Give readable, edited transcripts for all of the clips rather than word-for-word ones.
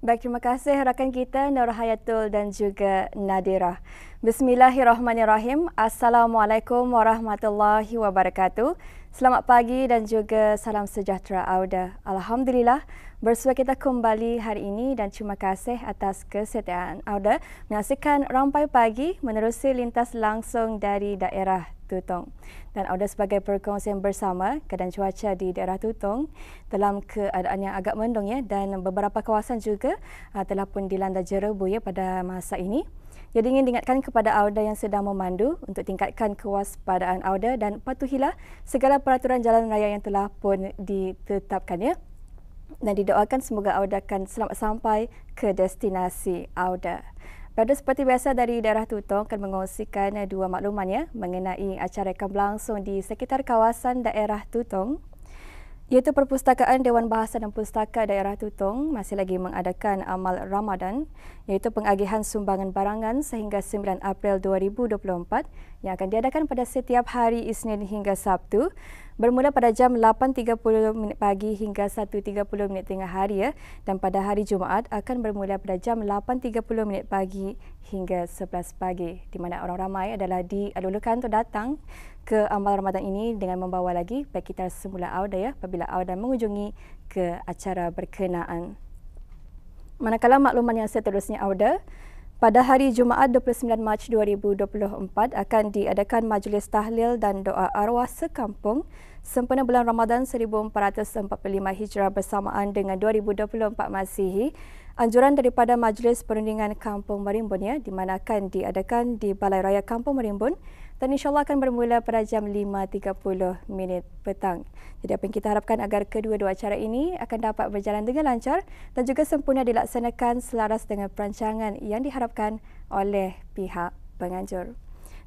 Baik, terima kasih rakan kita Nur Hayatul dan juga Nadira. Bismillahirrahmanirrahim. Assalamualaikum warahmatullahi wabarakatuh. Selamat pagi dan juga salam sejahtera Auda. Alhamdulillah, bersua kita kembali hari ini dan terima kasih atas kesetiaan Auda menyaksikan Rampai Pagi menerusi lintas langsung dari daerah Tutong. Dan Auda sebagai perkongsian bersama keadaan cuaca di daerah Tutong dalam keadaan yang agak mendung ya, dan beberapa kawasan juga telah pun dilanda jerebu ya pada masa ini. Jadi ingin diingatkan kepada Auda yang sedang memandu untuk tingkatkan kewaspadaan Auda dan patuhilah segala peraturan jalan raya yang telah pun ditetapkan ya. Dan didoakan semoga Auda akan selamat sampai ke destinasi Auda. Pada seperti biasa dari daerah Tutong akan mengongsikan dua makluman ya mengenai acara yang berlangsung di sekitar kawasan daerah Tutong, iaitu Perpustakaan Dewan Bahasa dan Pustaka Daerah Tutong masih lagi mengadakan amal Ramadan, iaitu pengagihan sumbangan barangan sehingga 9 April 2024 yang akan diadakan pada setiap hari Isnin hingga Sabtu, bermula pada jam 8.30 pagi hingga 1.30 tengah hari ya, dan pada hari Jumaat akan bermula pada jam 8.30 pagi hingga 11 pagi, di mana orang ramai adalah dialulukan untuk datang ke amal Ramadan ini dengan membawa lagi baik kita semula Auda ya apabila Auda mengunjungi ke acara berkenaan. Manakala makluman yang seterusnya Auda, pada hari Jumaat 29 Mac 2024 akan diadakan majlis tahlil dan doa arwah sekampung sempena bulan Ramadan 1445 Hijrah bersamaan dengan 2024 Masihi. Anjuran daripada Majlis Perundingan Kampung Marimbun ya, di mana akan diadakan di Balai Raya Kampung Marimbun dan insyaAllah akan bermula pada jam 5.30 petang. Jadi apa yang kita harapkan agar kedua-dua acara ini akan dapat berjalan dengan lancar dan juga sempurna dilaksanakan selaras dengan perancangan yang diharapkan oleh pihak penganjur.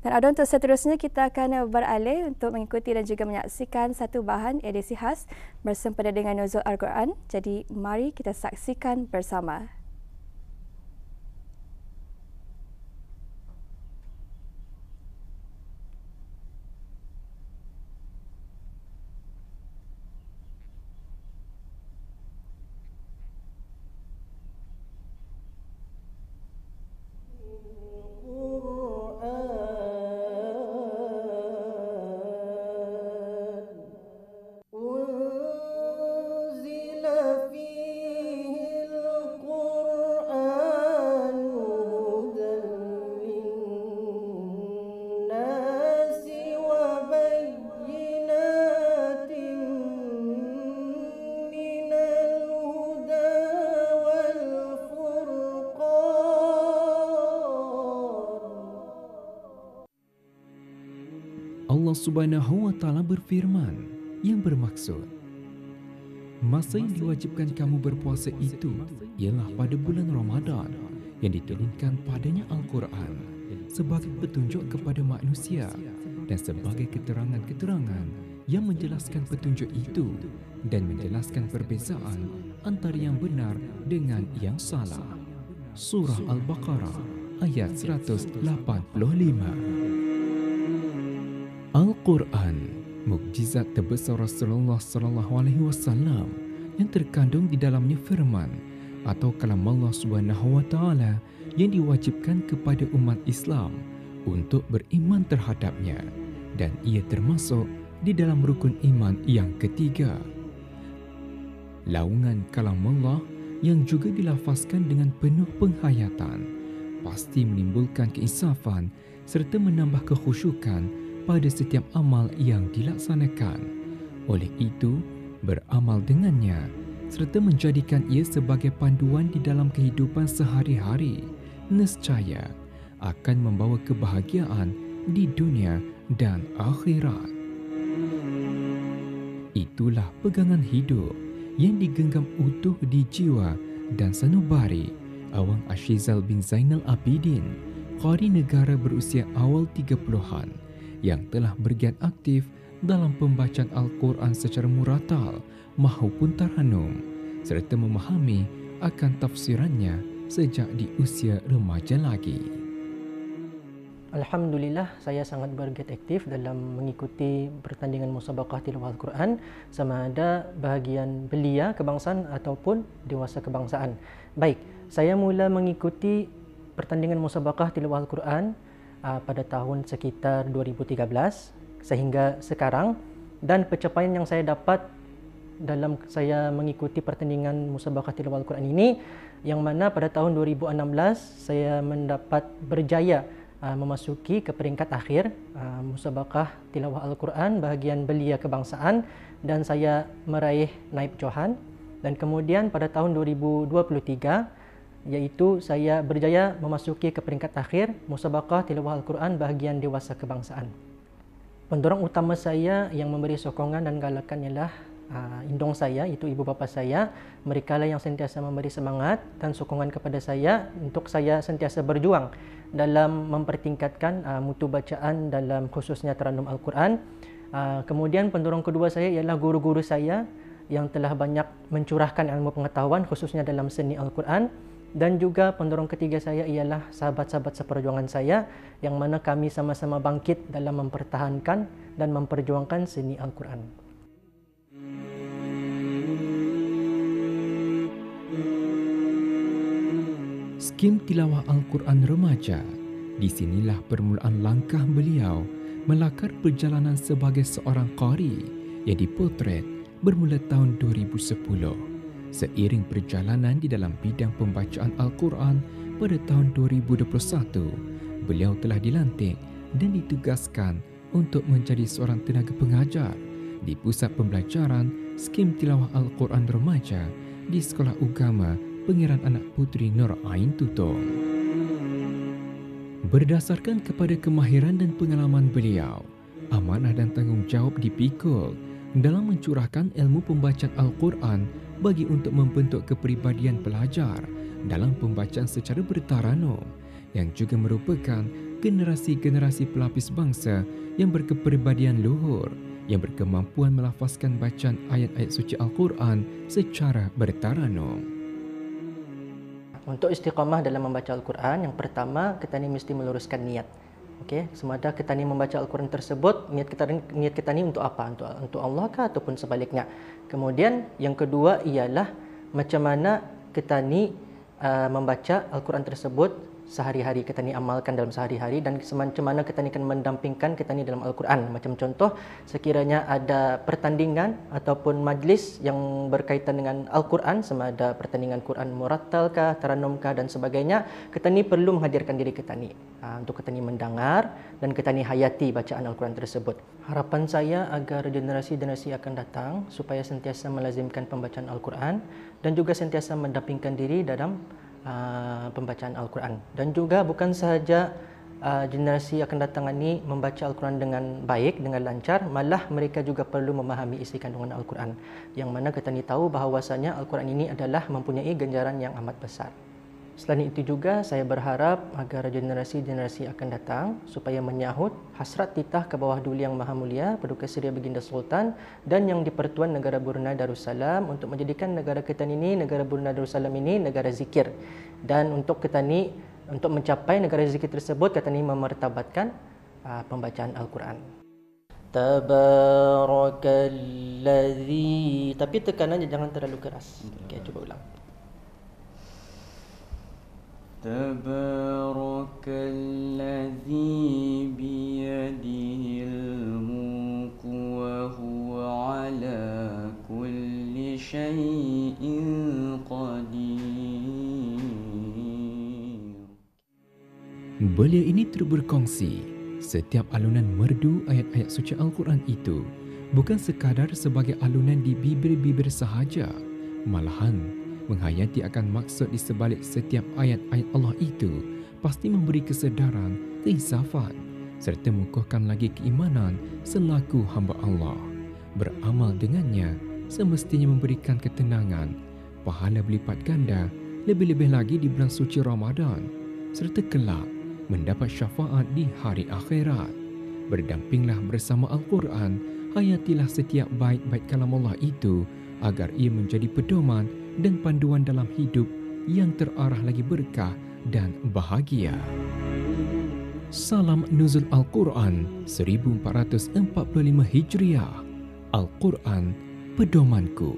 Dan ada untuk seterusnya kita akan beralih untuk mengikuti dan juga menyaksikan satu bahan edisi khas bersempena dengan Nuzul Al-Quran. Jadi mari kita saksikan bersama. Allah Subhanahu wa Ta'ala berfirman yang bermaksud, masa yang diwajibkan kamu berpuasa itu ialah pada bulan Ramadan yang diturunkan padanya Al-Quran sebagai petunjuk kepada manusia dan sebagai keterangan-keterangan yang menjelaskan petunjuk itu dan menjelaskan perbezaan antara yang benar dengan yang salah. Surah Al-Baqarah ayat 185. Al-Quran, mukjizat terbesar Rasulullah SAW yang terkandung di dalamnya firman atau kalam Allah Subhanahu wa Ta'ala yang diwajibkan kepada umat Islam untuk beriman terhadapnya, dan ia termasuk di dalam rukun iman yang ketiga. Laungan kalam Allah yang juga dilafazkan dengan penuh penghayatan pasti menimbulkan keinsafan serta menambah kekhusyukan pada setiap amal yang dilaksanakan. Oleh itu, beramal dengannya serta menjadikan ia sebagai panduan di dalam kehidupan sehari-hari nescaya akan membawa kebahagiaan di dunia dan akhirat. Itulah pegangan hidup yang digenggam utuh di jiwa dan sanubari Awang Ashizal bin Zainal Abidin, qari negara berusia awal 30-an yang telah bergiat aktif dalam pembacaan Al-Quran secara muratal maupun taranum serta memahami akan tafsirannya sejak di usia remaja lagi. Alhamdulillah, saya sangat bergiat aktif dalam mengikuti pertandingan musabaqah tilawah Al-Quran sama ada bahagian belia kebangsaan ataupun dewasa kebangsaan. Baik, saya mula mengikuti pertandingan musabaqah tilawah Al-Quran pada tahun sekitar 2013 sehingga sekarang, dan pencapaian yang saya dapat dalam saya mengikuti pertandingan musabaqah tilawah Al-Quran ini, yang mana pada tahun 2016 saya mendapat berjaya memasuki ke peringkat akhir musabaqah tilawah Al-Quran bahagian belia kebangsaan, dan saya meraih naib Johan. Dan kemudian pada tahun 2023 iaitu saya berjaya memasuki ke peringkat akhir musabaqah tilawah Al-Quran bahagian dewasa kebangsaan. Pendorong utama saya yang memberi sokongan dan galakan ialah indung saya, itu ibu bapa saya. Mereka lah yang sentiasa memberi semangat dan sokongan kepada saya untuk saya sentiasa berjuang dalam mempertingkatkan mutu bacaan dalam khususnya Tarannum Al-Quran. Kemudian pendorong kedua saya ialah guru-guru saya yang telah banyak mencurahkan ilmu pengetahuan khususnya dalam seni Al-Quran. Dan juga pendorong ketiga saya ialah sahabat-sahabat seperjuangan saya yang mana kami sama-sama bangkit dalam mempertahankan dan memperjuangkan seni Al-Quran. Skim tilawah Al-Quran remaja, di sinilah permulaan langkah beliau melakar perjalanan sebagai seorang qari yang dipotret bermula tahun 2010. Seiring perjalanan di dalam bidang pembacaan Al-Quran pada tahun 2021, beliau telah dilantik dan ditugaskan untuk menjadi seorang tenaga pengajar di Pusat Pembelajaran Skim Tilawah Al-Quran Remaja di Sekolah Ugama Pangeran Anak Puteri Nur Ain Tutong. Berdasarkan kepada kemahiran dan pengalaman beliau, amanah dan tanggungjawab dipikul dalam mencurahkan ilmu pembacaan Al-Quran bagi untuk membentuk kepribadian pelajar dalam pembacaan secara bertaranum yang juga merupakan generasi-generasi pelapis bangsa yang berkepribadian luhur yang berkemampuan melafazkan bacaan ayat-ayat suci Al-Quran secara bertaranum. Untuk istiqamah dalam membaca Al-Quran, yang pertama kita ni mesti meluruskan niat. Okey, semada kita ni membaca Al-Quran tersebut, niat kita ni untuk apa? Untuk Allah kah ataupun sebaliknya? Kemudian yang kedua ialah macam mana kita ni membaca Al-Quran tersebut sehari-hari, kita ni amalkan dalam sehari-hari, dan macam mana kita ni akan mendampingkan kita ni dalam Al-Quran. Macam contoh, sekiranya ada pertandingan ataupun majlis yang berkaitan dengan Al-Quran, sama ada pertandingan Quran murattal kah, tarannum kah dan sebagainya, kita ni perlu menghadirkan diri kita ni untuk kita ni mendengar dan kita ni hayati bacaan Al-Quran tersebut. Harapan saya agar generasi-generasi akan datang supaya sentiasa melazimkan pembacaan Al-Quran dan juga sentiasa mendampingkan diri dalam pembacaan Al-Quran. Dan juga bukan sahaja generasi akan datang ini membaca Al-Quran dengan baik, dengan lancar, malah mereka juga perlu memahami isi kandungan Al-Quran, yang mana kita ni tahu bahawasanya Al-Quran ini adalah mempunyai ganjaran yang amat besar. Selain itu juga saya berharap agar generasi-generasi akan datang supaya menyahut hasrat titah ke bawah Duli Yang Maha Mulia Paduka Siria Baginda Sultan dan Yang di-Pertuan Negara Brunei Darussalam untuk menjadikan negara kita ini, negara Brunei Darussalam ini negara zikir. Dan untuk kita ni, untuk mencapai negara zikir tersebut, kita ni memartabatkan pembacaan Al-Quran. Tabarakalladzi, tapi tekanannya jangan terlalu keras. Okey, cuba ulang. Tabarakalladzi biyadihil mulku wa huwa ala kulli syai'in qadir. Beliau ini terus berkongsi setiap alunan merdu ayat-ayat suci Al-Quran itu bukan sekadar sebagai alunan di bibir-bibir sahaja, malahan menghayati akan maksud di sebalik setiap ayat-ayat Allah itu pasti memberi kesedaran, keinsafan serta mengukuhkan lagi keimanan selaku hamba Allah. Beramal dengannya semestinya memberikan ketenangan, pahala berlipat ganda, lebih-lebih lagi di bulan suci Ramadan, serta kelak mendapat syafaat di hari akhirat. Berdampinglah bersama Al-Quran, hayatilah setiap baik-baik kalam Allah itu agar ia menjadi pedoman dan panduan dalam hidup yang terarah lagi berkah dan bahagia. Salam Nuzul Al-Quran 1445 Hijriah. Al-Quran Pedomanku.